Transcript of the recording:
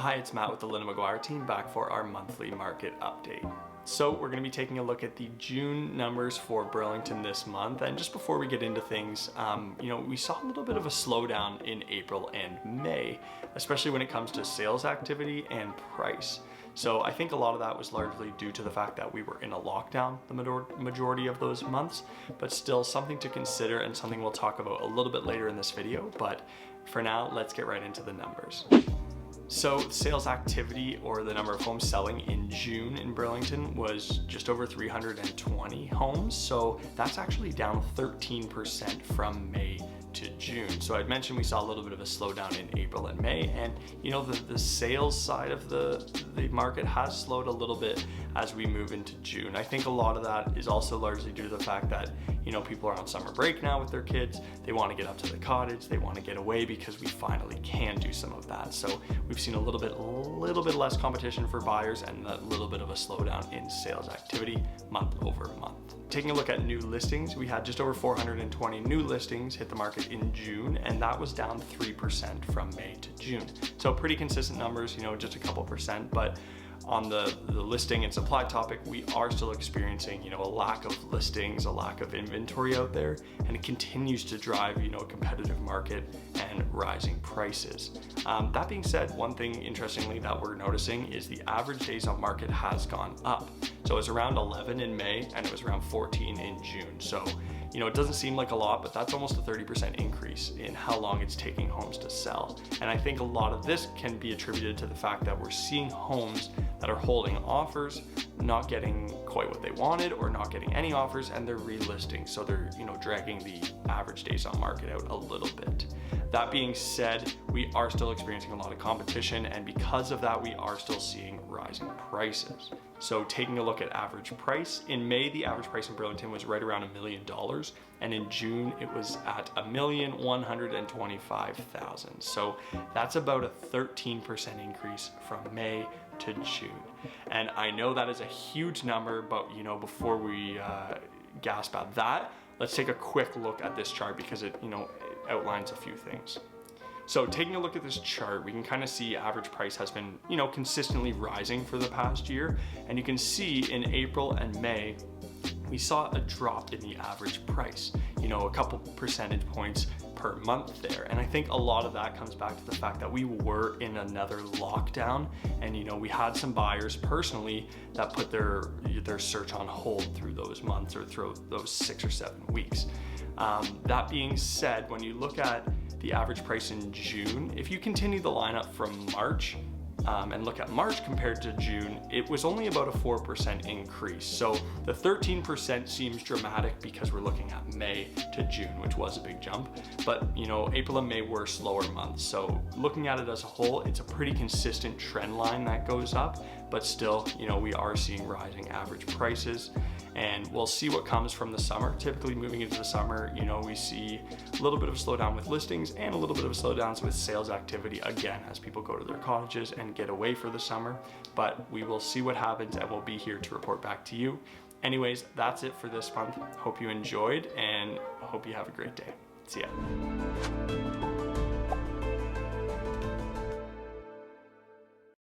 Hi, it's Matt with the Linda Maguire Team back for our monthly market update. So we're going to be taking a look at the June numbers for Burlington this month, and just before we get into things, we saw a little bit of a slowdown in April and May, especially when it comes to sales activity and price. So I think a lot of that was largely due to the fact that we were in a lockdown the majority of those months, but still something to consider and something we'll talk about a little bit later in this video. But for now, let's get right into the numbers. So sales activity, or the number of homes selling in June in Burlington, was just over 320 homes. So that's actually down 13% from May to June. So I'd mentioned we saw a little bit of a slowdown in April and May, and the sales side of the market has slowed a little bit as we move into June. I think a lot of that is also largely due to the fact that people are on summer break now with their kids. They want to get up to the cottage, they want to get away, because we finally can do some of that. So we've seen a little bit less competition for buyers and a little bit of a slowdown in sales activity month over month. Taking a look at new listings, we had just over 420 new listings hit the market in June, and that was down 3% from May to June. So pretty consistent numbers, just a couple percent, but on the listing and supply topic, we are still experiencing, a lack of listings, a lack of inventory out there, and it continues to drive, a competitive market and rising prices. That being said, one thing interestingly that we're noticing is the average days on market has gone up. So it was around 11 in May and it was around 14 in June. So, it doesn't seem like a lot, but that's almost a 30% increase in how long it's taking homes to sell. And I think a lot of this can be attributed to the fact that we're seeing homes that are holding offers, not getting quite what they wanted, or not getting any offers, and they're relisting. So they're, dragging the average days on market out a little bit. That being said, we are still experiencing a lot of competition, and because of that, we are still seeing rising prices. So taking a look at average price, in May, the average price in Burlington was right around $1 million, and in June, it was at $1,125,000. So that's about a 13% increase from May to June. And I know that is a huge number, but before we gasp at that, let's take a quick look at this chart, because it outlines a few things. So taking a look at this chart, we can kind of see average price has been, consistently rising for the past year. And you can see in April and May, we saw a drop in the average price, a couple percentage points per month there. And I think a lot of that comes back to the fact that we were in another lockdown, and we had some buyers personally that put their search on hold through those months, or through those 6 or 7 weeks. That being said, when you look at the average price in June, if you continue the lineup from March, and look at March compared to June, it was only about a 4% increase. So the 13% seems dramatic because we're looking at May to June, which was a big jump. But April and May were slower months. So looking at it as a whole, it's a pretty consistent trend line that goes up, but still, we are seeing rising average prices. And we'll see what comes from the summer. Typically moving into the summer, we see a little bit of a slowdown with listings and a little bit of a slowdown with sales activity, again, as people go to their cottages and get away for the summer. But we will see what happens, and we'll be here to report back to you. Anyways, that's it for this month. Hope you enjoyed, and hope you have a great day. See ya.